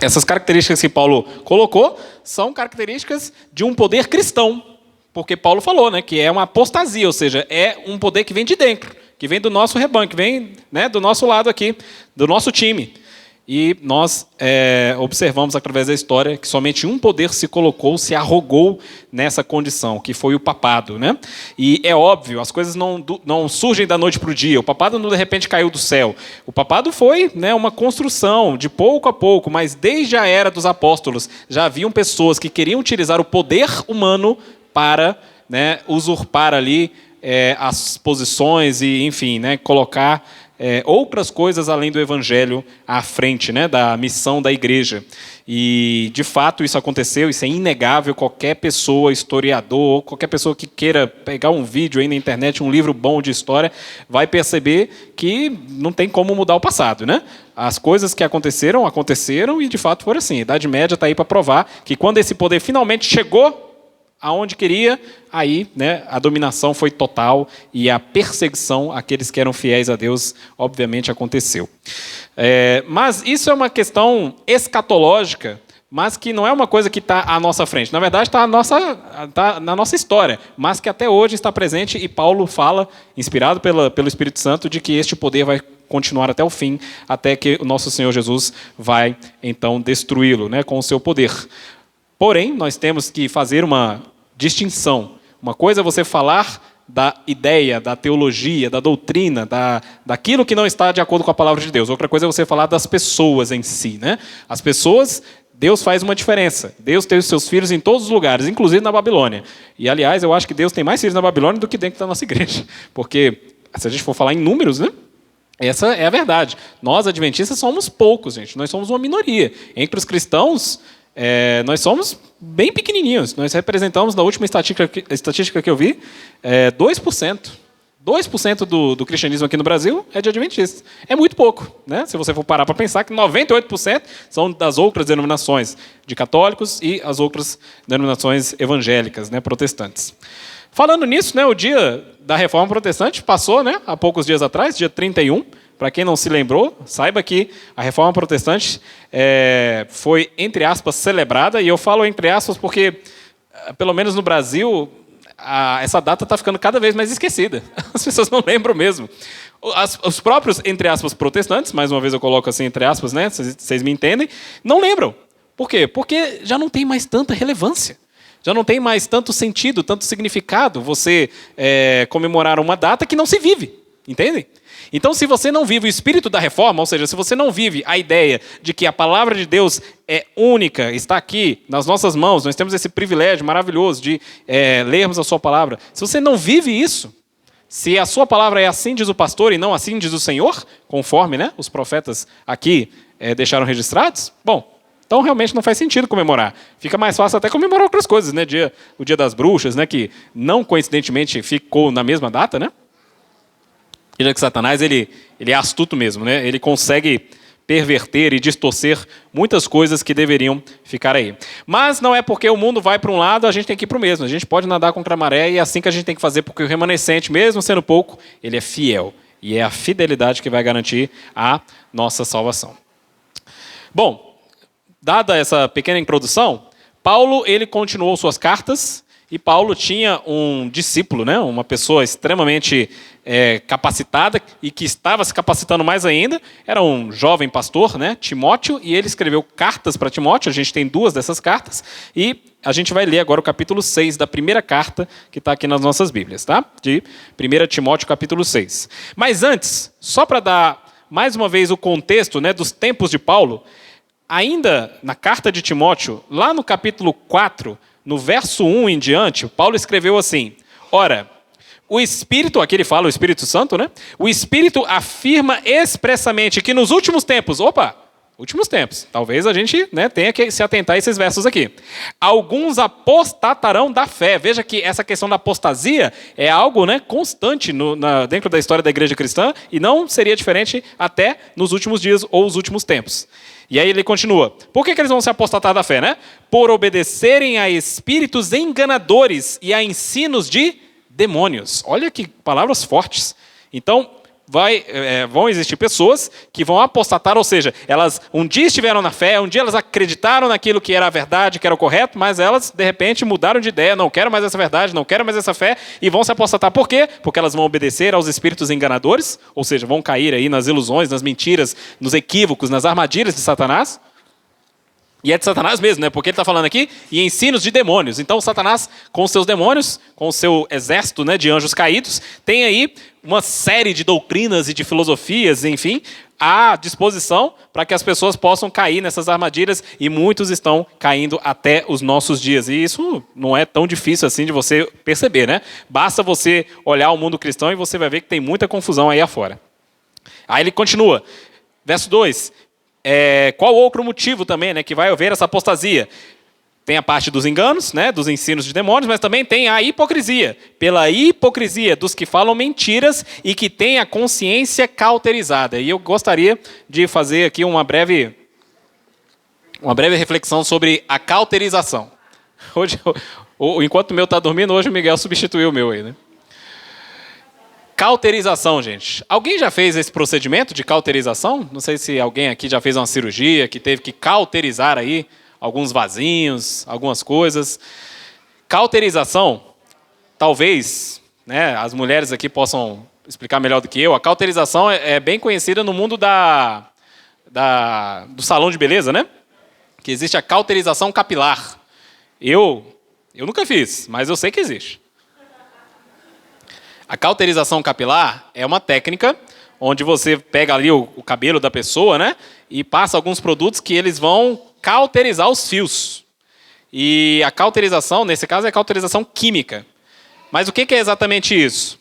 Essas características que Paulo colocou são características de um poder cristão, porque Paulo falou, né, que é uma apostasia, ou seja, é um poder que vem de dentro, que vem do nosso rebanho, que vem, né, do nosso lado aqui, do nosso time. E nós observamos através da história que somente um poder se colocou, se arrogou nessa condição, que foi o papado, né? E é óbvio, as coisas não surgem da noite para o dia. O papado não de repente caiu do céu. O papado foi, né, uma construção de pouco a pouco, mas desde a era dos apóstolos já haviam pessoas que queriam utilizar o poder humano para, né, usurpar ali as posições e, enfim, né, colocar outras coisas além do evangelho à frente, né, da missão da igreja. E, de fato, isso aconteceu, isso é inegável. Qualquer pessoa, historiador, qualquer pessoa que queira pegar um vídeo aí na internet, um livro bom de história, vai perceber que não tem como mudar o passado, né? As coisas que aconteceram e, de fato, foram assim. A Idade Média está aí para provar que, quando esse poder finalmente chegou aonde queria, aí, né, a dominação foi total e a perseguição àqueles que eram fiéis a Deus, obviamente, aconteceu. Mas isso é uma questão escatológica, mas que não é uma coisa que está à nossa frente. Na verdade, está na nossa história, mas que até hoje está presente, e Paulo fala, inspirado pelo Espírito Santo, de que este poder vai continuar até o fim, até que o nosso Senhor Jesus vai, então, destruí-lo, né, com o seu poder. Porém, nós temos que fazer uma distinção. Uma coisa é você falar da ideia, da teologia, da doutrina, daquilo que não está de acordo com a palavra de Deus. Outra coisa é você falar das pessoas em si, né? As pessoas, Deus faz uma diferença. Deus tem os seus filhos em todos os lugares, inclusive na Babilônia. E, aliás, eu acho que Deus tem mais filhos na Babilônia do que dentro da nossa igreja. Porque, se a gente for falar em números, né? Essa é a verdade. Nós, adventistas, somos poucos, gente. Nós somos uma minoria. Entre os cristãos, nós somos bem pequenininhos. Nós representamos, na última estatística que eu vi, 2%. 2% do cristianismo aqui no Brasil é de adventistas. É muito pouco, né? Se você for parar para pensar que 98% são das outras denominações de católicos e as outras denominações evangélicas, né, protestantes. Falando nisso, né, o dia da Reforma Protestante passou, né, há poucos dias atrás, dia 31. Para quem não se lembrou, saiba que a Reforma Protestante foi, entre aspas, celebrada. E eu falo entre aspas porque, pelo menos no Brasil, essa data está ficando cada vez mais esquecida. As pessoas não lembram mesmo. Os próprios, entre aspas, protestantes, mais uma vez eu coloco assim, entre aspas, né, vocês me entendem, não lembram. Por quê? Porque já não tem mais tanta relevância. Já não tem mais tanto sentido, tanto significado você comemorar uma data que não se vive. Entendem? Então, se você não vive o espírito da reforma, ou seja, se você não vive a ideia de que a palavra de Deus é única, está aqui nas nossas mãos, nós temos esse privilégio maravilhoso de lermos a sua palavra. Se você não vive isso, se a sua palavra é assim diz o pastor e não assim diz o Senhor, conforme, né, os profetas aqui deixaram registrados, bom, então realmente não faz sentido comemorar. Fica mais fácil até comemorar outras coisas, né? O dia das bruxas, né, que não coincidentemente ficou na mesma data, né? Veja que Satanás ele é astuto mesmo, né? Ele consegue perverter e distorcer muitas coisas que deveriam ficar aí. Mas não é porque o mundo vai para um lado, a gente tem que ir para o mesmo. A gente pode nadar contra a maré e é assim que a gente tem que fazer, porque o remanescente, mesmo sendo pouco, ele é fiel. E é a fidelidade que vai garantir a nossa salvação. Bom, dada essa pequena introdução, Paulo ele continuou suas cartas. E Paulo tinha um discípulo, né? Uma pessoa extremamente capacitada e que estava se capacitando mais ainda. Era um jovem pastor, né? Timóteo, e ele escreveu cartas para Timóteo. A gente tem 2 dessas cartas. E a gente vai ler agora o capítulo 6 da primeira carta que está aqui nas nossas Bíblias, tá? De 1 Timóteo, capítulo 6. Mas antes, só para dar mais uma vez o contexto, né, dos tempos de Paulo, ainda na carta de Timóteo, lá no capítulo 4, no verso 1 em diante, Paulo escreveu assim: ora, o Espírito, aqui ele fala o Espírito Santo, né? O Espírito afirma expressamente que nos últimos tempos, últimos tempos, talvez a gente, né, tenha que se atentar a esses versos aqui. Alguns apostatarão da fé. Veja que essa questão da apostasia é algo, né, constante dentro da história da igreja cristã e não seria diferente até nos últimos dias ou os últimos tempos. E aí ele continua. Por que eles vão se apostatar da fé, né? Por obedecerem a espíritos enganadores e a ensinos de demônios. Olha que palavras fortes. Então, vão existir pessoas que vão apostatar, ou seja, elas um dia estiveram na fé, um dia elas acreditaram naquilo que era a verdade, que era o correto, mas elas, de repente, mudaram de ideia, não quero mais essa verdade, não quero mais essa fé, e vão se apostatar. Por quê? Porque elas vão obedecer aos espíritos enganadores, ou seja, vão cair aí nas ilusões, nas mentiras, nos equívocos, nas armadilhas de Satanás. E é de Satanás mesmo, né? Porque ele está falando aqui e ensinos de demônios. Então, Satanás, com os seus demônios, com o seu exército, né, de anjos caídos, tem aí uma série de doutrinas e de filosofias, enfim, à disposição para que as pessoas possam cair nessas armadilhas, e muitos estão caindo até os nossos dias. E isso não é tão difícil assim de você perceber, né? Basta você olhar o mundo cristão e você vai ver que tem muita confusão aí afora. Aí ele continua, verso 2. Qual outro motivo também, né, que vai haver essa apostasia? Tem a parte dos enganos, né, dos ensinos de demônios, mas também tem a hipocrisia. Pela hipocrisia dos que falam mentiras e que têm a consciência cauterizada. E eu gostaria de fazer aqui uma breve reflexão sobre a cauterização. Hoje, enquanto o meu está dormindo, hoje o Miguel substituiu o meu aí, né? Cauterização, gente. Alguém já fez esse procedimento de cauterização? Não sei se alguém aqui já fez uma cirurgia que teve que cauterizar aí alguns vasinhos, algumas coisas. Cauterização, talvez, né, as mulheres aqui possam explicar melhor do que eu. A cauterização é bem conhecida no mundo do salão de beleza, né? Que existe a cauterização capilar. Eu nunca fiz, mas eu sei que existe. A cauterização capilar é uma técnica onde você pega ali o cabelo da pessoa, né, e passa alguns produtos que eles vão cauterizar os fios. E a cauterização, nesse caso, é cauterização química. Mas o que é exatamente isso?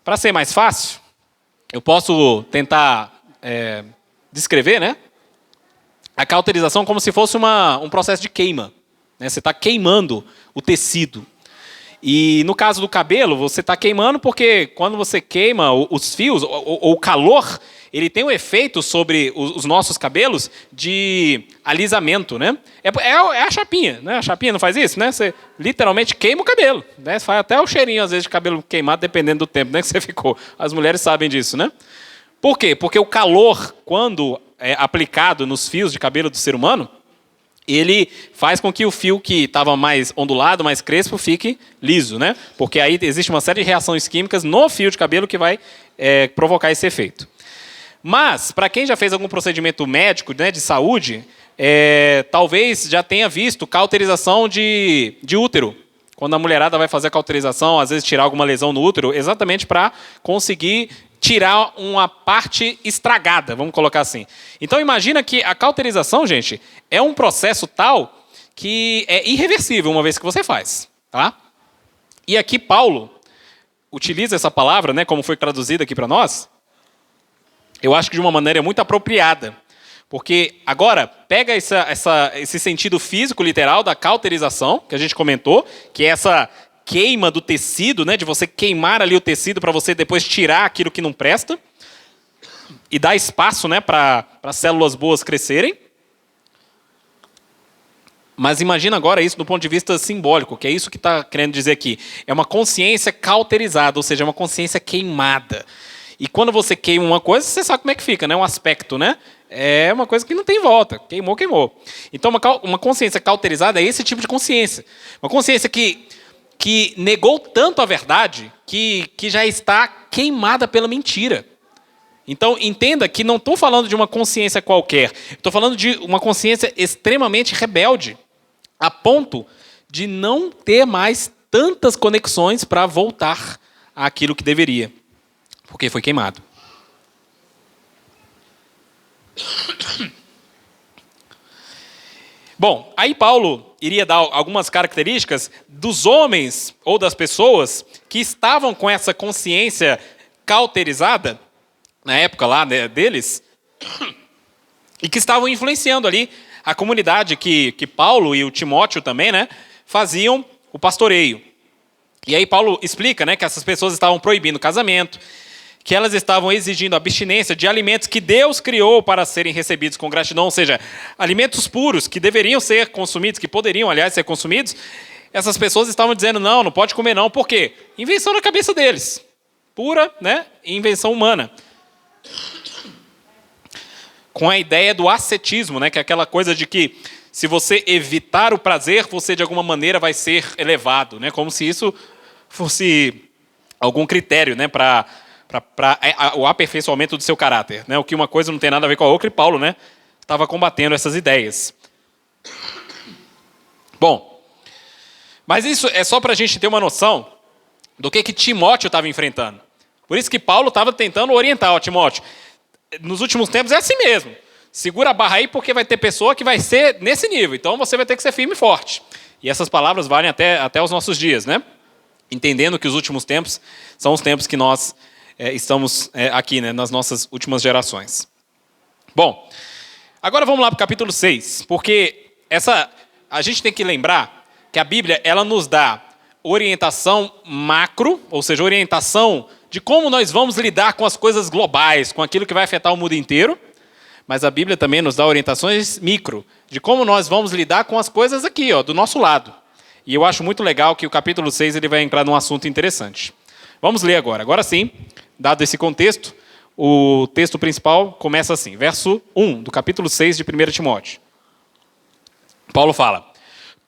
Para ser mais fácil, eu posso tentar descrever, né, a cauterização como se fosse um processo de queima, né? Você está queimando o tecido. E no caso do cabelo, você está queimando porque quando você queima os fios, o calor, ele tem um efeito sobre os nossos cabelos de alisamento, né? É a chapinha, né? A chapinha não faz isso, né? Você literalmente queima o cabelo, né? Faz até o cheirinho, às vezes, de cabelo queimado, dependendo do tempo, né, que você ficou. As mulheres sabem disso, né? Por quê? Porque o calor, quando é aplicado nos fios de cabelo do ser humano, ele faz com que o fio que estava mais ondulado, mais crespo, fique liso, né? Porque aí existe uma série de reações químicas no fio de cabelo que vai provocar esse efeito. Mas, para quem já fez algum procedimento médico, né, de saúde, talvez já tenha visto cauterização de útero. Quando a mulherada vai fazer a cauterização, às vezes tirar alguma lesão no útero, exatamente para conseguir tirar uma parte estragada, vamos colocar assim. Então imagina que a cauterização, gente, é um processo tal que é irreversível uma vez que você faz, tá? E aqui Paulo utiliza essa palavra, né, como foi traduzida aqui para nós, eu acho que de uma maneira muito apropriada. Porque agora, pega esse sentido físico, literal, da cauterização, que a gente comentou, que é essa queima do tecido, né, de você queimar ali o tecido para você depois tirar aquilo que não presta e dar espaço, né, para células boas crescerem. Mas imagina agora isso do ponto de vista simbólico, que é isso que está querendo dizer aqui. É uma consciência cauterizada, ou seja, é uma consciência queimada. E quando você queima uma coisa, você sabe como é que fica, né? Um aspecto, né? É uma coisa que não tem volta. Queimou, queimou. Então, uma consciência cauterizada é esse tipo de consciência. Uma consciência que negou tanto a verdade que já está queimada pela mentira. Então, entenda que não estou falando de uma consciência qualquer. Estou falando de uma consciência extremamente rebelde, a ponto de não ter mais tantas conexões para voltar àquilo que deveria. Porque foi queimado. Bom, aí Paulo iria dar algumas características dos homens ou das pessoas que estavam com essa consciência cauterizada, na época lá deles, e que estavam influenciando ali a comunidade que Paulo e o Timóteo também, né, faziam o pastoreio. E aí Paulo explica, né, que essas pessoas estavam proibindo o casamento, que elas estavam exigindo abstinência de alimentos que Deus criou para serem recebidos com gratidão, ou seja, alimentos puros que deveriam ser consumidos, que poderiam, aliás, ser consumidos. Essas pessoas estavam dizendo, não pode comer não. Por quê? Invenção na cabeça deles. Pura, né, invenção humana. com a ideia do ascetismo, né? Que é aquela coisa de que se você evitar o prazer, você de alguma maneira vai ser elevado, né? Como se isso fosse algum critério, né? Para o aperfeiçoamento do seu caráter, né? O que uma coisa não tem nada a ver com a outra, e Paulo, né, estava combatendo essas ideias. Bom, mas isso é só para a gente ter uma noção do que Timóteo estava enfrentando. Por isso que Paulo estava tentando orientar, ó, Timóteo, nos últimos tempos é assim mesmo. Segura a barra aí, porque vai ter pessoa que vai ser nesse nível. Então você vai ter que ser firme e forte. E essas palavras valem até os nossos dias, né? Entendendo que os últimos tempos são os tempos que nós estamos aqui, né, nas nossas últimas gerações. Bom, agora vamos lá para o capítulo 6, porque a gente tem que lembrar que a Bíblia ela nos dá orientação macro, ou seja, orientação de como nós vamos lidar com as coisas globais, com aquilo que vai afetar o mundo inteiro, mas a Bíblia também nos dá orientações micro, de como nós vamos lidar com as coisas aqui, ó, do nosso lado. E eu acho muito legal que o capítulo 6 ele vai entrar num assunto interessante. Vamos ler agora. Agora sim, dado esse contexto, o texto principal começa assim, verso 1 do capítulo 6 de 1 Timóteo. Paulo fala: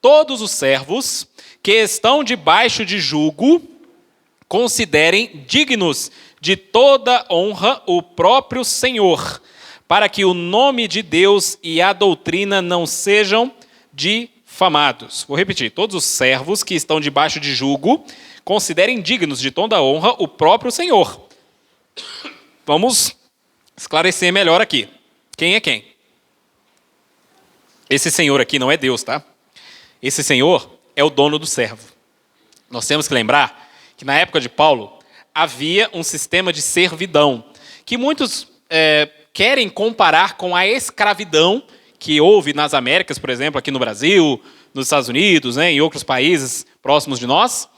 todos os servos que estão debaixo de jugo, considerem dignos de toda honra o próprio Senhor, para que o nome de Deus e a doutrina não sejam difamados. Vou repetir: todos os servos que estão debaixo de jugo, considerem dignos de toda honra o próprio Senhor. Vamos esclarecer melhor aqui. Quem é quem? Esse Senhor aqui não é Deus, tá? Esse Senhor é o dono do servo. Nós temos que lembrar que na época de Paulo havia um sistema de servidão que muitos querem comparar com a escravidão que houve nas Américas, por exemplo, aqui no Brasil, nos Estados Unidos, né, em outros países próximos de nós.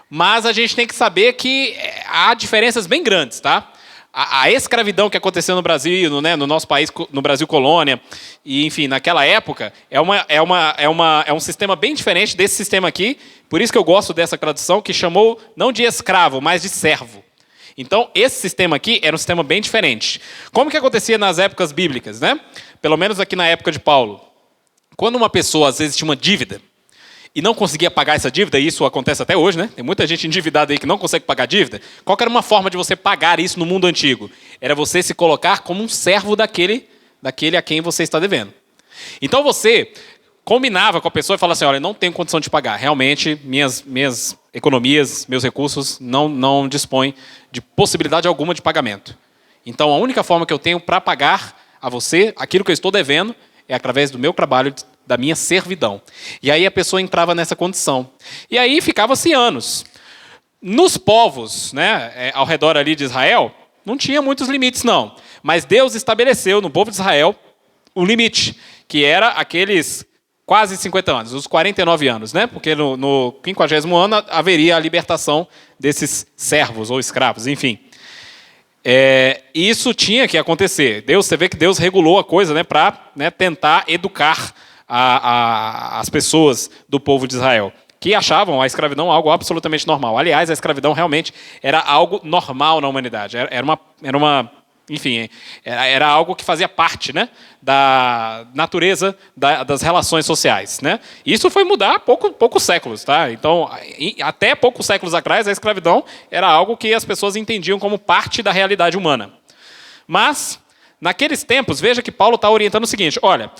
Mas a gente tem que saber que há diferenças bem grandes, tá? A escravidão que aconteceu no Brasil, né, no nosso país, no Brasil colônia, e enfim, naquela época, é um sistema bem diferente desse sistema aqui. Por isso que eu gosto dessa tradução, que chamou não de escravo, mas de servo. Então, esse sistema aqui era um sistema bem diferente. Como que acontecia nas épocas bíblicas, né? Pelo menos aqui na época de Paulo. Quando uma pessoa, às vezes, tinha uma dívida, e não conseguia pagar essa dívida, e isso acontece até hoje, né? Tem muita gente endividada aí que não consegue pagar a dívida. Qual que era uma forma de você pagar isso no mundo antigo? Era você se colocar como um servo daquele a quem você está devendo. Então você combinava com a pessoa e falava assim: olha, não tenho condição de pagar. Realmente, minhas economias, meus recursos não dispõem de possibilidade alguma de pagamento. Então a única forma que eu tenho para pagar a você aquilo que eu estou devendo é através do meu trabalho, da minha servidão. E aí a pessoa entrava nessa condição. E aí ficava-se anos. Nos povos, né, ao redor ali de Israel, não tinha muitos limites, não. Mas Deus estabeleceu no povo de Israel um limite, que era aqueles quase 50 anos, os 49 anos, né? Porque no 50º ano haveria a libertação desses servos ou escravos, enfim. Isso tinha que acontecer. Você vê que Deus regulou a coisa, né, para, né, tentar educar as pessoas do povo de Israel, que achavam a escravidão algo absolutamente normal. Aliás, a escravidão realmente era algo normal na humanidade. Era algo que fazia parte, né, da natureza das relações sociais, né? Isso foi mudar há poucos séculos, tá? Então, até poucos séculos atrás, a escravidão era algo que as pessoas entendiam como parte da realidade humana. Mas, naqueles tempos, veja que Paulo está orientando o seguinte: olha,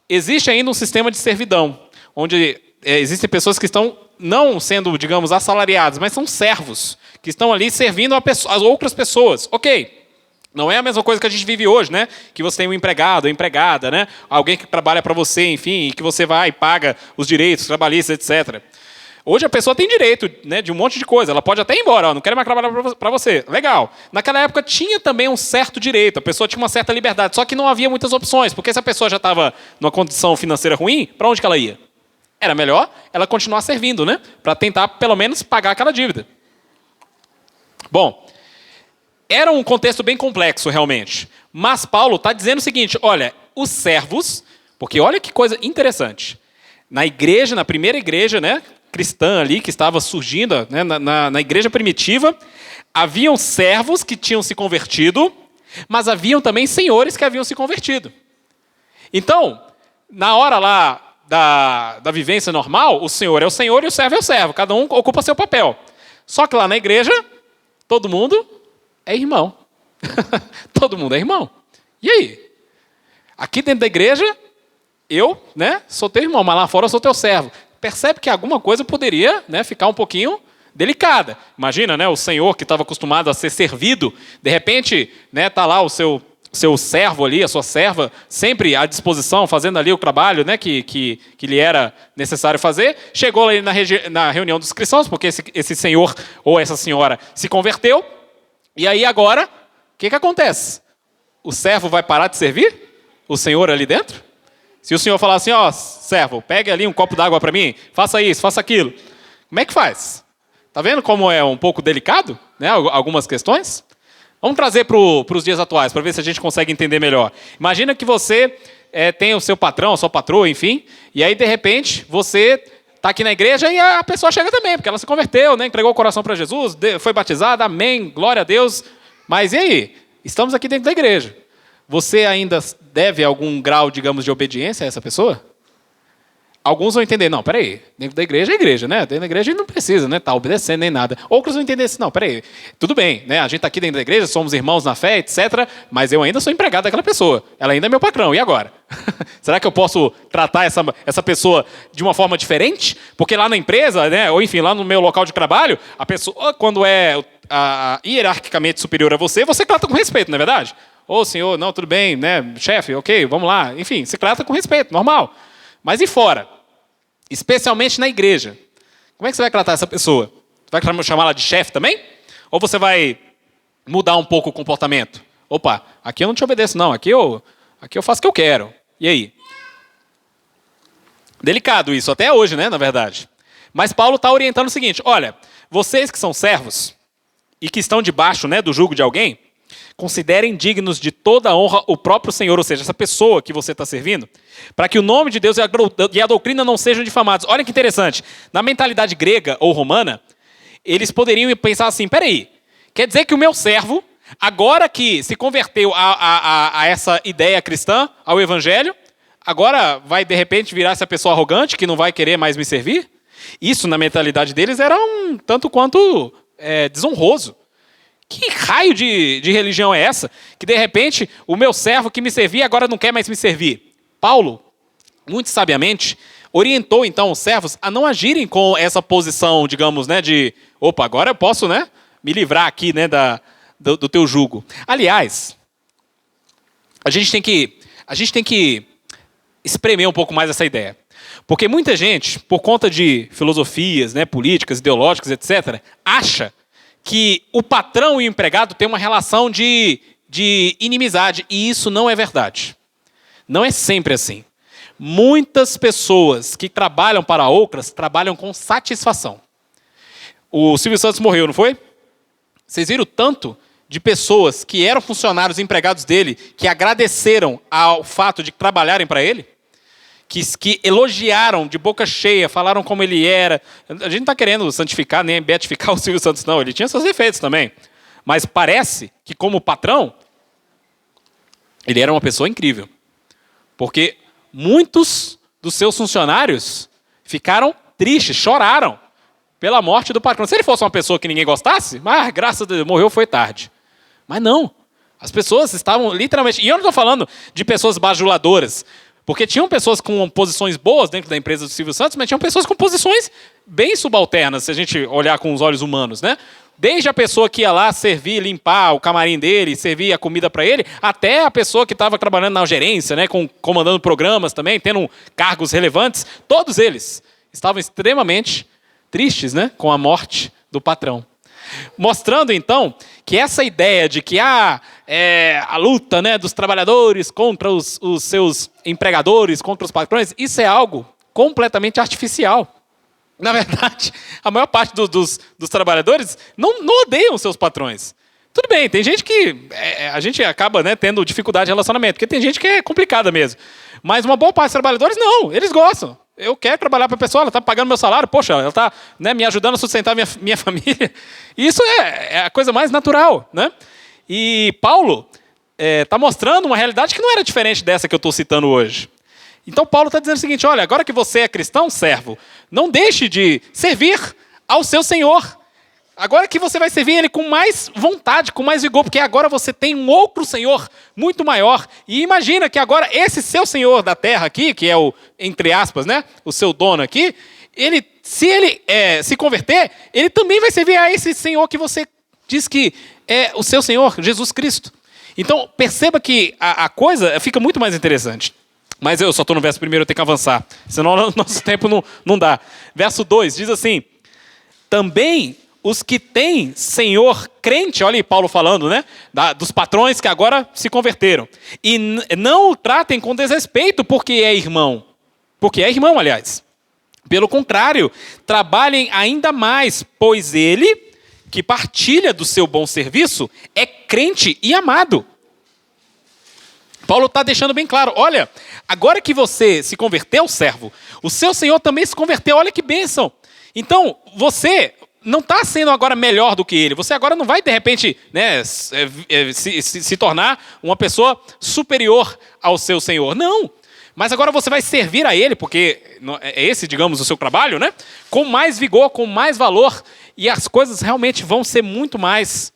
existe ainda um sistema de servidão, onde existem pessoas que estão não sendo, digamos, assalariadas, mas são servos, que estão ali servindo as outras pessoas. Ok. Não é a mesma coisa que a gente vive hoje, né? Que você tem um empregado, uma empregada, né? Alguém que trabalha para você, enfim, que você vai e paga os direitos trabalhistas, etc. Hoje a pessoa tem direito, né, de um monte de coisa. Ela pode até ir embora, ó, não quero mais trabalhar para você. Legal. Naquela época tinha também um certo direito, a pessoa tinha uma certa liberdade, só que não havia muitas opções, porque se a pessoa já estava numa condição financeira ruim, para onde que ela ia? Era melhor ela continuar servindo, né? Para tentar, pelo menos, pagar aquela dívida. Bom, era um contexto bem complexo, realmente. Mas Paulo está dizendo o seguinte: olha, os servos, porque olha que coisa interessante. Na igreja, na primeira igreja, né, cristã ali, que estava surgindo, né, na igreja primitiva, haviam servos que tinham se convertido, Mas haviam também senhores que haviam se convertido. Então, na hora lá da vivência normal, o senhor é o senhor e o servo é o servo. Cada um ocupa seu papel. Só que lá na igreja, todo mundo é irmão. Todo mundo é irmão. E aí? Aqui dentro da igreja, eu, sou teu irmão, mas lá fora eu sou teu servo. Percebe que alguma coisa poderia, ficar um pouquinho delicada. Imagina, o senhor que estava acostumado a ser servido, de repente, tá lá o seu servo ali, a sua serva, sempre à disposição, fazendo ali o trabalho, que lhe era necessário fazer. Chegou ali na reunião dos cristãos, porque esse senhor ou essa senhora se converteu. E aí agora, o que acontece? O servo vai parar de servir? O senhor ali dentro? Se o senhor falar assim, servo, pegue ali um copo d'água para mim, faça isso, faça aquilo. Como é que faz? Tá vendo como é um pouco delicado, algumas questões? Vamos trazer para os dias atuais, para ver se a gente consegue entender melhor. Imagina que você tem o seu patrão, a sua patroa, enfim, e aí, de repente, você está aqui na igreja e a pessoa chega também, porque ela se converteu, entregou o coração para Jesus, foi batizada, amém, glória a Deus. Mas e aí? Estamos aqui dentro da igreja. Você ainda deve algum grau, digamos, de obediência a essa pessoa? Alguns vão entender, não, peraí, dentro da igreja é igreja, Dentro da igreja a gente não precisa, tá obedecendo nem nada. Outros vão entender assim, não, peraí, tudo bem, a gente está aqui dentro da igreja, somos irmãos na fé, etc., mas eu ainda sou empregado daquela pessoa, ela ainda é meu patrão, e agora? Será que eu posso tratar essa pessoa de uma forma diferente? Porque lá na empresa, ou enfim, lá no meu local de trabalho, a pessoa, quando é hierarquicamente superior a você trata com respeito, não é verdade? Ô, senhor, não, tudo bem, chefe, ok, vamos lá, enfim, se trata com respeito, normal. Mas e fora? Especialmente na igreja. Como é que você vai tratar essa pessoa? Vai chamá-la de chefe também? Ou você vai mudar um pouco o comportamento? Opa, aqui eu não te obedeço não, aqui eu faço o que eu quero. E aí? Delicado isso, até hoje, na verdade. Mas Paulo está orientando o seguinte, olha, vocês que são servos e que estão debaixo do jugo de alguém, considerem dignos de toda a honra o próprio Senhor, ou seja, essa pessoa que você está servindo, para que o nome de Deus e a doutrina não sejam difamados. Olha que interessante, na mentalidade grega ou romana, eles poderiam pensar assim, peraí, quer dizer que o meu servo, agora que se converteu a essa ideia cristã, ao evangelho, agora vai de repente virar essa pessoa arrogante que não vai querer mais me servir? Isso na mentalidade deles era um tanto quanto desonroso. Que raio de religião é essa? Que de repente o meu servo que me servia agora não quer mais me servir. Paulo, muito sabiamente, orientou então os servos a não agirem com essa posição, digamos, de opa, agora eu posso me livrar aqui do teu jugo. Aliás, a gente tem que espremer um pouco mais essa ideia. Porque muita gente, por conta de filosofias políticas, ideológicas, etc., acha que o patrão e o empregado têm uma relação de inimizade, e isso não é verdade. Não é sempre assim. Muitas pessoas que trabalham para outras, trabalham com satisfação. O Silvio Santos morreu, não foi? Vocês viram o tanto de pessoas que eram funcionários empregados dele, que agradeceram ao fato de trabalharem para ele? Que elogiaram de boca cheia, falaram como ele era. A gente não está querendo santificar nem beatificar o Silvio Santos, não. Ele tinha seus defeitos também. Mas parece que, como patrão, ele era uma pessoa incrível. Porque muitos dos seus funcionários ficaram tristes, choraram pela morte do patrão. Se ele fosse uma pessoa que ninguém gostasse, graças a Deus, morreu foi tarde. Mas não. As pessoas estavam literalmente... E eu não estou falando de pessoas bajuladoras, porque tinham pessoas com posições boas dentro da empresa do Silvio Santos, mas tinham pessoas com posições bem subalternas, se a gente olhar com os olhos humanos, Desde a pessoa que ia lá servir, limpar o camarim dele, servir a comida para ele, até a pessoa que estava trabalhando na gerência, comandando programas também, tendo cargos relevantes, todos eles estavam extremamente tristes, com a morte do patrão. Mostrando, então, que essa ideia de que a luta dos trabalhadores contra os seus empregadores, contra os patrões, isso é algo completamente artificial. Na verdade, a maior parte dos trabalhadores não odeiam seus patrões. Tudo bem, tem gente que a gente acaba tendo dificuldade de relacionamento, porque tem gente que é complicada mesmo. Mas uma boa parte dos trabalhadores, não, eles gostam. Eu quero trabalhar para a pessoa, ela está pagando meu salário, poxa, ela está me ajudando a sustentar minha família. E isso é a coisa mais natural. E Paulo está mostrando uma realidade que não era diferente dessa que eu estou citando hoje. Então Paulo está dizendo o seguinte, olha, agora que você é cristão, servo, não deixe de servir ao seu Senhor. Agora que você vai servir Ele com mais vontade, com mais vigor, porque agora você tem um outro Senhor muito maior. E imagina que agora esse seu Senhor da terra aqui, que é o, entre aspas, né, o seu dono aqui, se ele se converter, ele também vai servir a esse Senhor que você diz que é o seu Senhor, Jesus Cristo. Então perceba que a coisa fica muito mais interessante. Mas eu só estou no verso 1, eu tenho que avançar, senão o nosso tempo não dá. Verso 2 diz assim, também os que têm senhor crente, olha aí Paulo falando, né? Dos patrões que agora se converteram. E não o tratem com desrespeito porque é irmão. Porque é irmão, aliás. Pelo contrário, trabalhem ainda mais, pois ele, que partilha do seu bom serviço, é crente e amado. Paulo está deixando bem claro, olha, agora que você se converteu, servo, o seu Senhor também se converteu, olha que bênção. Então, você não está sendo agora melhor do que ele, você agora não vai, de repente, né, se tornar uma pessoa superior ao seu Senhor, não. Mas agora você vai servir a ele, porque é esse, digamos, o seu trabalho, né? Com mais vigor, com mais valor, e as coisas realmente vão ser muito mais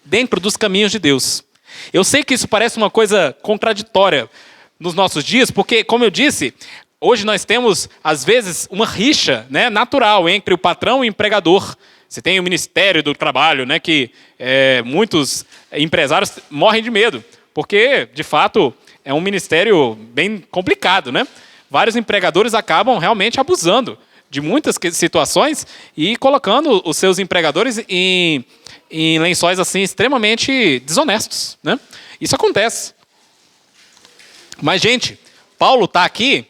dentro dos caminhos de Deus. Eu sei que isso parece uma coisa contraditória nos nossos dias, porque, como eu disse, hoje nós temos, às vezes, uma rixa, né, natural entre o patrão e o empregador. Você tem o Ministério do Trabalho, né, que muitos empresários morrem de medo, porque, de fato, é um ministério bem complicado, né? Vários empregadores acabam realmente abusando de muitas situações e colocando os seus empregadores em lençóis assim extremamente desonestos, né? Isso acontece. Mas, gente, Paulo está aqui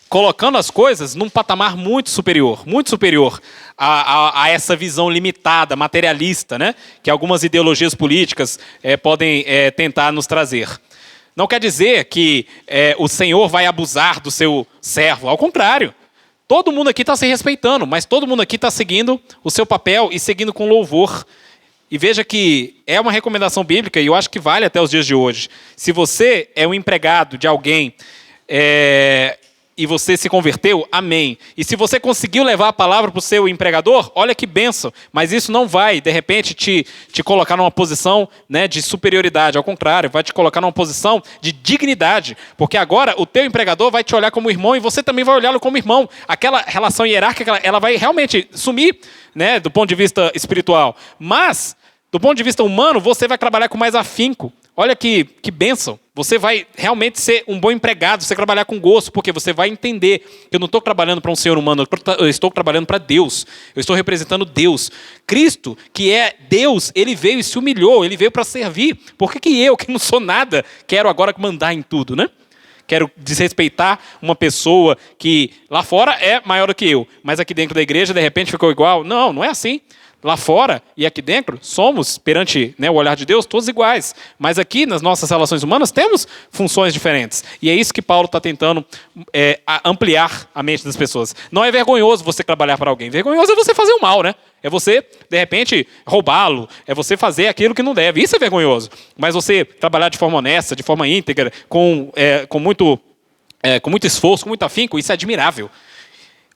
colocando as coisas num patamar muito superior a essa visão limitada, materialista, né? Que algumas ideologias políticas podem tentar nos trazer. Não quer dizer que o Senhor vai abusar do seu servo, ao contrário. Todo mundo aqui está se respeitando, mas todo mundo aqui está seguindo o seu papel e seguindo com louvor. E veja que é uma recomendação bíblica e eu acho que vale até os dias de hoje. Se você é um empregado de alguém e você se converteu, amém. E se você conseguiu levar a palavra para o seu empregador, olha que bênção. Mas isso não vai, de repente, te colocar numa posição, né, de superioridade. Ao contrário, vai te colocar numa posição de dignidade. Porque agora o teu empregador vai te olhar como irmão e você também vai olhá-lo como irmão. Aquela relação hierárquica, ela vai realmente sumir, né, do ponto de vista espiritual. Mas, do ponto de vista humano, você vai trabalhar com mais afinco. Olha que bênção. Você vai realmente ser um bom empregado, você trabalhar com gosto, porque você vai entender que eu não estou trabalhando para um ser humano, eu estou trabalhando para Deus. Eu estou representando Deus. Cristo, que é Deus, ele veio e se humilhou, ele veio para servir. Por que eu, que não sou nada, quero agora mandar em tudo, né? Quero desrespeitar uma pessoa que lá fora é maior do que eu, mas aqui dentro da igreja, de repente, ficou igual. Não, não é assim. Lá fora e aqui dentro, somos, perante, né, o olhar de Deus, todos iguais. Mas aqui, nas nossas relações humanas, temos funções diferentes. E é isso que Paulo está tentando ampliar a mente das pessoas. Não é vergonhoso você trabalhar para alguém. Vergonhoso é você fazer o mal, né? É você, de repente, roubá-lo. É você fazer aquilo que não deve. Isso é vergonhoso. Mas você trabalhar de forma honesta, de forma íntegra, com muito esforço, com muito afinco, isso é admirável.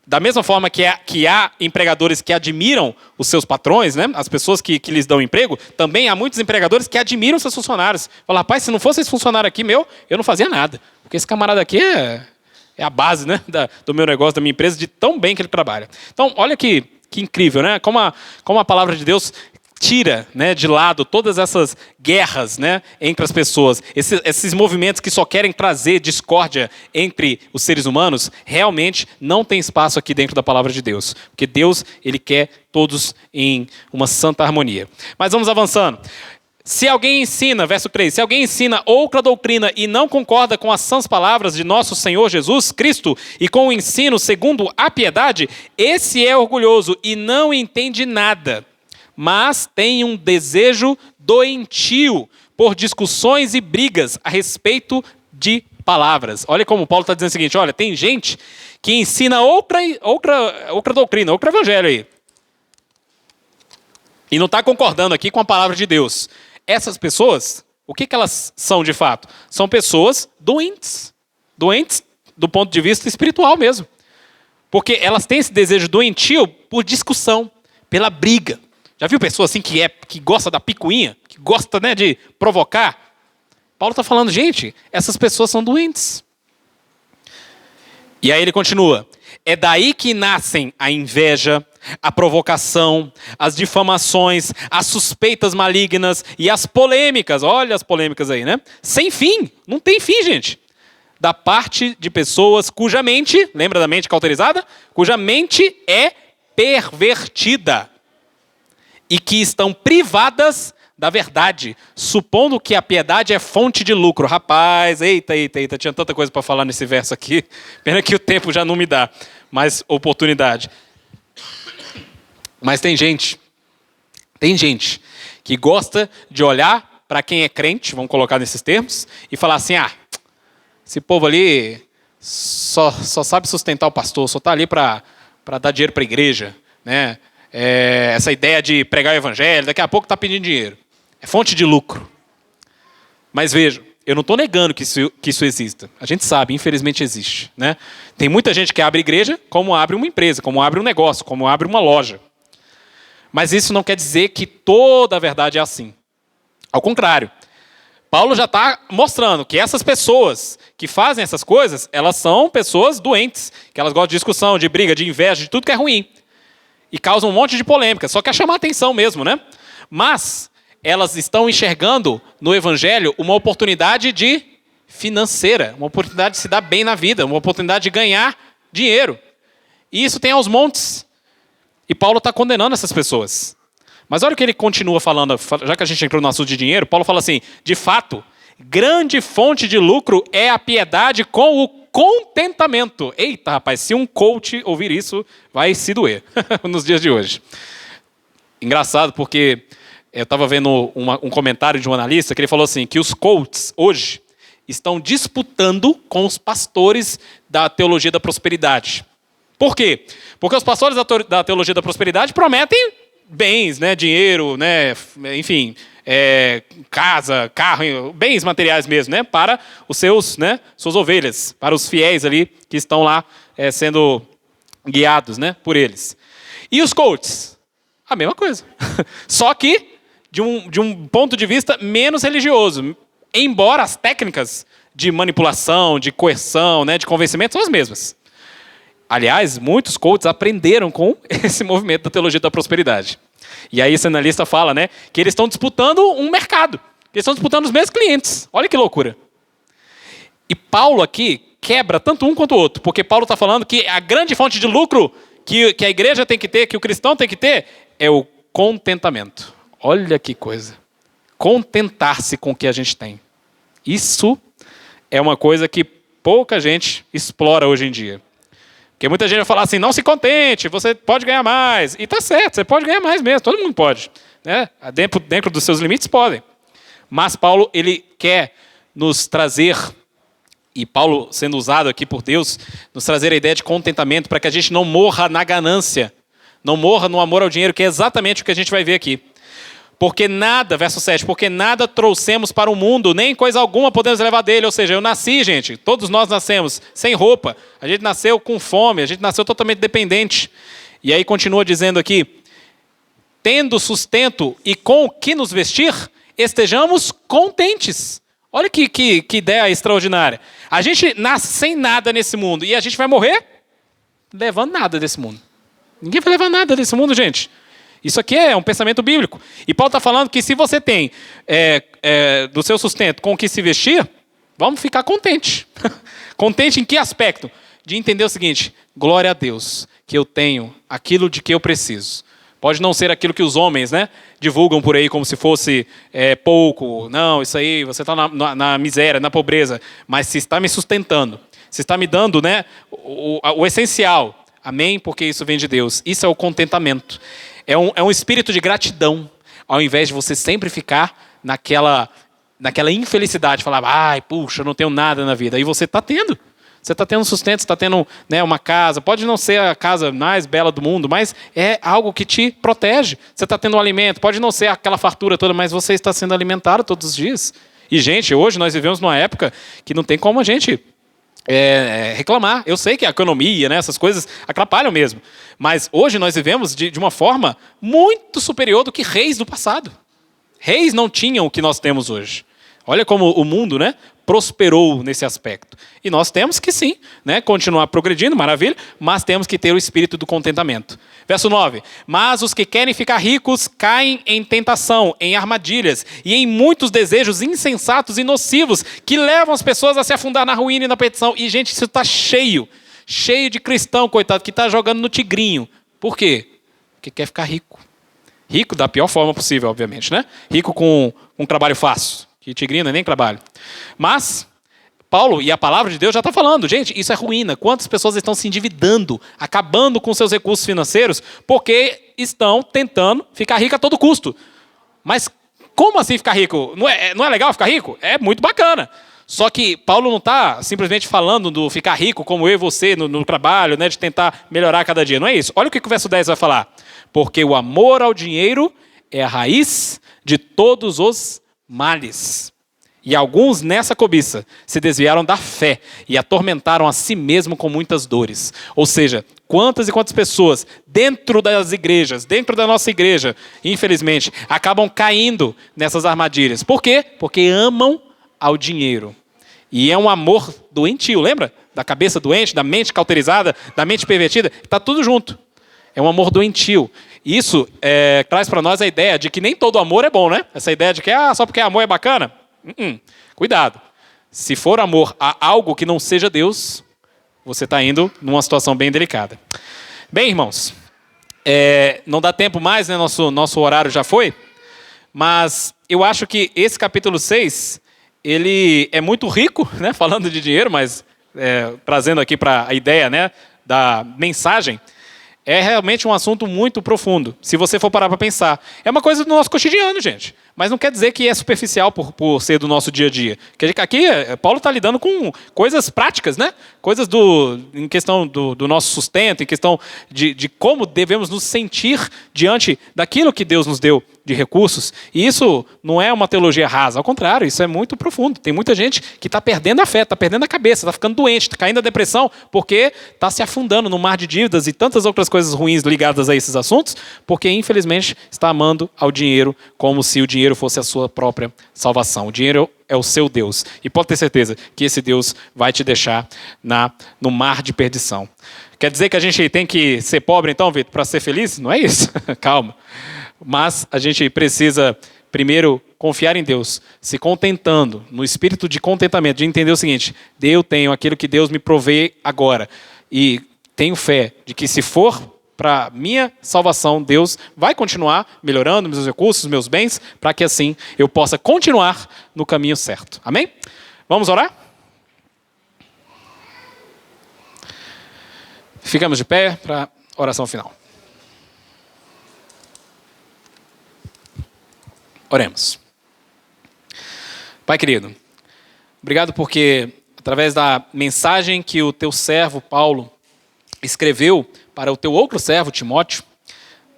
Da mesma forma que há empregadores que admiram os seus patrões, né? As pessoas que lhes dão emprego, também há muitos empregadores que admiram seus funcionários. Fala, rapaz, se não fosse esse funcionário aqui, eu não fazia nada. Porque esse camarada aqui é a base, né, do meu negócio, da minha empresa, de tão bem que ele trabalha. Então, olha que incrível, né? Como a palavra de Deus tira, né, de lado todas essas guerras, né, entre as pessoas, esses movimentos que só querem trazer discórdia entre os seres humanos, realmente não tem espaço aqui dentro da palavra de Deus. Porque Deus, ele quer todos em uma santa harmonia. Mas vamos avançando. Se alguém ensina, verso 3, se alguém ensina outra doutrina e não concorda com as sãs palavras de nosso Senhor Jesus Cristo e com o ensino segundo a piedade, esse é orgulhoso e não entende nada, mas tem um desejo doentio por discussões e brigas a respeito de palavras. Olha como Paulo está dizendo o seguinte, olha, tem gente que ensina outra doutrina, outro evangelho aí. E não está concordando aqui com a palavra de Deus. Essas pessoas, o que elas são de fato? São pessoas doentes. Doentes do ponto de vista espiritual mesmo. Porque elas têm esse desejo doentio por discussão, pela briga. Já viu pessoa assim que gosta da picuinha? Que gosta, né, de provocar? Paulo está falando, gente, essas pessoas são doentes. E aí ele continua. É daí que nascem a inveja, a provocação, as difamações, as suspeitas malignas e as polêmicas. Olha as polêmicas aí, né? Sem fim. Não tem fim, gente. Da parte de pessoas cuja mente, lembra da mente cauterizada? Cuja mente é pervertida e que estão privadas da verdade, supondo que a piedade é fonte de lucro. Rapaz, eita, tinha tanta coisa para falar nesse verso aqui, pena que o tempo já não me dá mais oportunidade. Mas tem gente que gosta de olhar para quem é crente, vamos colocar nesses termos, e falar assim, esse povo ali só sabe sustentar o pastor, só está ali para dar dinheiro para a igreja, né? Essa ideia de pregar o evangelho, daqui a pouco está pedindo dinheiro. É fonte de lucro. Mas vejam, eu não estou negando que isso exista. A gente sabe, infelizmente existe, né? Tem muita gente que abre igreja como abre uma empresa, como abre um negócio, como abre uma loja. Mas isso não quer dizer que toda a verdade é assim. Ao contrário. Paulo já está mostrando que essas pessoas que fazem essas coisas, elas são pessoas doentes, que elas gostam de discussão, de briga, de inveja, de tudo que é ruim. E causam um monte de polêmica, só quer chamar atenção mesmo, né? Mas elas estão enxergando no evangelho uma oportunidade financeira, uma oportunidade de se dar bem na vida, uma oportunidade de ganhar dinheiro. E isso tem aos montes. E Paulo está condenando essas pessoas. Mas olha o que ele continua falando, já que a gente entrou no assunto de dinheiro, Paulo fala assim, de fato, grande fonte de lucro é a piedade com o contentamento. Eita, rapaz, se um coach ouvir isso, vai se doer nos dias de hoje. Engraçado, porque eu estava vendo um comentário de um analista que ele falou assim, que os coaches hoje estão disputando com os pastores da teologia da prosperidade. Por quê? Porque os pastores da teologia da prosperidade prometem bens, né, dinheiro, né, enfim, casa, carro, bens materiais mesmo, né, para os suas ovelhas, para os fiéis ali que estão lá sendo guiados, né, por eles. E os coaches? A mesma coisa. Só que de um ponto de vista menos religioso, embora as técnicas de manipulação, de coerção, né, de convencimento são as mesmas. Aliás, muitos coaches aprenderam com esse movimento da teologia da prosperidade. E aí esse analista fala, né, que eles estão disputando um mercado. Eles estão disputando os mesmos clientes. Olha que loucura. E Paulo aqui quebra tanto um quanto o outro. Porque Paulo está falando que a grande fonte de lucro que a igreja tem que ter, que o cristão tem que ter, é o contentamento. Olha que coisa. Contentar-se com o que a gente tem. Isso é uma coisa que pouca gente explora hoje em dia. Porque muita gente vai falar assim, não se contente, você pode ganhar mais. E tá certo, você pode ganhar mais mesmo, todo mundo pode. Né? Dentro dos seus limites, podem. Mas Paulo, ele quer nos trazer, e Paulo sendo usado aqui por Deus, nos trazer a ideia de contentamento para que a gente não morra na ganância, não morra no amor ao dinheiro, que é exatamente o que a gente vai ver aqui. Porque nada, verso 7, porque nada trouxemos para o mundo, nem coisa alguma podemos levar dele. Ou seja, eu nasci, gente, todos nós nascemos sem roupa. A gente nasceu com fome, a gente nasceu totalmente dependente. E aí continua dizendo aqui, tendo sustento e com o que nos vestir, estejamos contentes. Olha que ideia extraordinária. A gente nasce sem nada nesse mundo e a gente vai morrer levando nada desse mundo. Ninguém vai levar nada desse mundo, gente. Isso aqui é um pensamento bíblico. E Paulo está falando que se você tem do seu sustento com o que se vestir, vamos ficar contente. Contente em que aspecto? De entender o seguinte, glória a Deus, que eu tenho aquilo de que eu preciso. Pode não ser aquilo que os homens, né, divulgam por aí como se fosse pouco. Não, isso aí, você está na miséria, na pobreza. Mas se está me sustentando, se está me dando, né, o essencial. Amém? Porque isso vem de Deus. Isso é o contentamento. É um espírito de gratidão, ao invés de você sempre ficar naquela infelicidade, falar, ai, puxa, eu não tenho nada na vida. E você está tendo. Você está tendo sustento, você está tendo, né, uma casa. Pode não ser a casa mais bela do mundo, mas é algo que te protege. Você está tendo um alimento. Pode não ser aquela fartura toda, mas você está sendo alimentado todos os dias. E, gente, hoje nós vivemos numa época que não tem como a gente reclamar. Eu sei que a economia, né, essas coisas atrapalham mesmo. Mas hoje nós vivemos de uma forma muito superior do que reis do passado. Reis não tinham o que nós temos hoje. Olha como o mundo, né, prosperou nesse aspecto. E nós temos que sim, né, continuar progredindo, maravilha, mas temos que ter o espírito do contentamento. Verso 9. Mas os que querem ficar ricos caem em tentação, em armadilhas e em muitos desejos insensatos e nocivos que levam as pessoas a se afundar na ruína e na perdição. E, gente, isso está cheio de cristão, coitado, que está jogando no tigrinho. Por quê? Porque quer ficar rico. Rico da pior forma possível, obviamente, né? Rico com um trabalho fácil. Que tigrinho não é nem trabalho. Mas Paulo e a palavra de Deus já está falando. Gente, isso é ruína. Quantas pessoas estão se endividando, acabando com seus recursos financeiros, porque estão tentando ficar rico a todo custo. Mas como assim ficar rico? Não é legal ficar rico? É muito bacana. Só que Paulo não está simplesmente falando do ficar rico como eu e você no trabalho, né, de tentar melhorar cada dia. Não é isso. Olha o que o verso 10 vai falar. Porque o amor ao dinheiro é a raiz de todos os males. E alguns nessa cobiça se desviaram da fé e atormentaram a si mesmo com muitas dores. Ou seja, quantas e quantas pessoas dentro das igrejas, dentro da nossa igreja, infelizmente, acabam caindo nessas armadilhas. Por quê? Porque amam ao dinheiro. E é um amor doentio, lembra? Da cabeça doente, da mente cauterizada, da mente pervertida. Está tudo junto. É um amor doentio. Isso traz para nós a ideia de que nem todo amor é bom, né? Essa ideia de que só porque amor é bacana. Cuidado. Se for amor a algo que não seja Deus, você está indo numa situação bem delicada. Bem, irmãos, não dá tempo mais, né? Nosso horário já foi. Mas eu acho que esse capítulo 6, ele é muito rico, né? Falando de dinheiro, mas trazendo aqui para a ideia, né, da mensagem. É realmente um assunto muito profundo, se você for parar para pensar. É uma coisa do nosso cotidiano, gente. Mas não quer dizer que é superficial por ser do nosso dia a dia. Porque aqui, Paulo está lidando com coisas práticas, né? Coisas em questão do nosso sustento, em questão de como devemos nos sentir diante daquilo que Deus nos deu de recursos. E isso não é uma teologia rasa, ao contrário, isso é muito profundo. Tem muita gente que está perdendo a fé, está perdendo a cabeça, está ficando doente, está caindo na depressão, porque está se afundando no mar de dívidas e tantas outras coisas ruins ligadas a esses assuntos, porque no está amando ao dinheiro como se o dinheiro fosse a sua própria salvação. O dinheiro é o seu Deus. E pode ter certeza que esse Deus vai te deixar no mar de perdição. Quer dizer que a gente tem que ser pobre então, Vitor, para ser feliz? Não é isso? Calma. Mas a gente precisa primeiro confiar em Deus, se contentando, no espírito de contentamento, de entender o seguinte: eu tenho aquilo que Deus me provê agora. E tenho fé de que se for para minha salvação, Deus vai continuar melhorando meus recursos, meus bens, para que assim eu possa continuar no caminho certo. Amém? Vamos orar? Ficamos de pé para a oração final. Oremos. Pai querido, obrigado porque, através da mensagem que o teu servo Paulo escreveu para o teu outro servo Timóteo,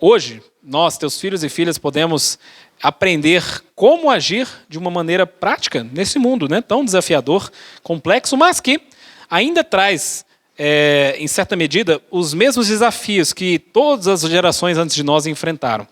hoje nós, teus filhos e filhas, podemos aprender como agir de uma maneira prática nesse mundo, né, tão desafiador, complexo, mas que ainda traz, em certa medida, os mesmos desafios que todas as gerações antes de nós enfrentaram.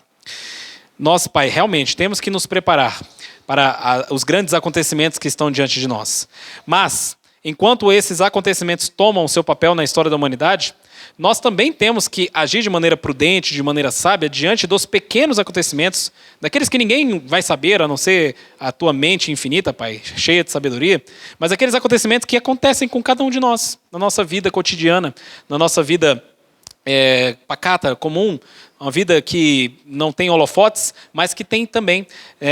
Nós, Pai, realmente temos que nos preparar para os grandes acontecimentos que estão diante de nós. Mas, enquanto esses acontecimentos tomam o seu papel na história da humanidade, nós também temos que agir de maneira prudente, de maneira sábia, diante dos pequenos acontecimentos, daqueles que ninguém vai saber, a não ser a tua mente infinita, Pai, cheia de sabedoria, mas aqueles acontecimentos que acontecem com cada um de nós, na nossa vida cotidiana, na nossa vida pacata, comum, uma vida que não tem holofotes, mas que tem também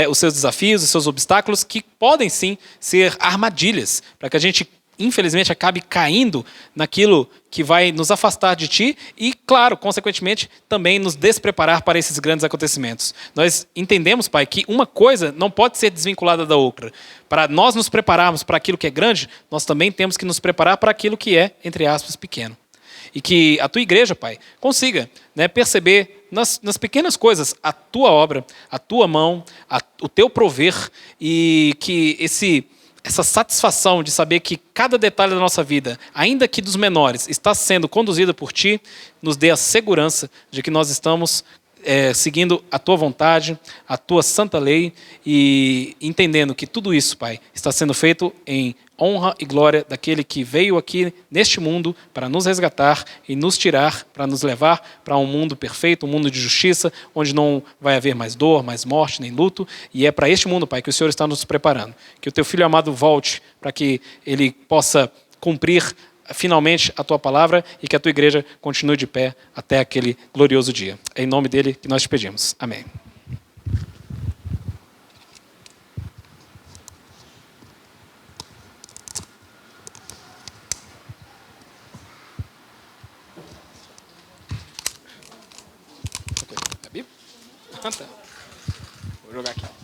os seus desafios, os seus obstáculos, que podem sim ser armadilhas, para que a gente infelizmente, acabe caindo naquilo que vai nos afastar de Ti e, claro, consequentemente, também nos despreparar para esses grandes acontecimentos. Nós entendemos, Pai, que uma coisa não pode ser desvinculada da outra. Para nós nos prepararmos para aquilo que é grande, nós também temos que nos preparar para aquilo que é, entre aspas, pequeno. E que a Tua igreja, Pai, consiga, né, perceber nas pequenas coisas a Tua obra, a Tua mão, o Teu prover, e que essa satisfação de saber que cada detalhe da nossa vida, ainda que dos menores, está sendo conduzida por Ti, nos dê a segurança de que nós estamos seguindo a Tua vontade, a Tua santa lei, e entendendo que tudo isso, Pai, está sendo feito em honra e glória daquele que veio aqui neste mundo para nos resgatar e nos tirar, para nos levar para um mundo perfeito, um mundo de justiça, onde não vai haver mais dor, mais morte, nem luto. E é para este mundo, Pai, que o Senhor está nos preparando. Que o Teu Filho amado volte para que Ele possa cumprir finalmente a Tua palavra e que a Tua igreja continue de pé até aquele glorioso dia. É em nome dEle que nós te pedimos. Amém. Vou jogar aqui.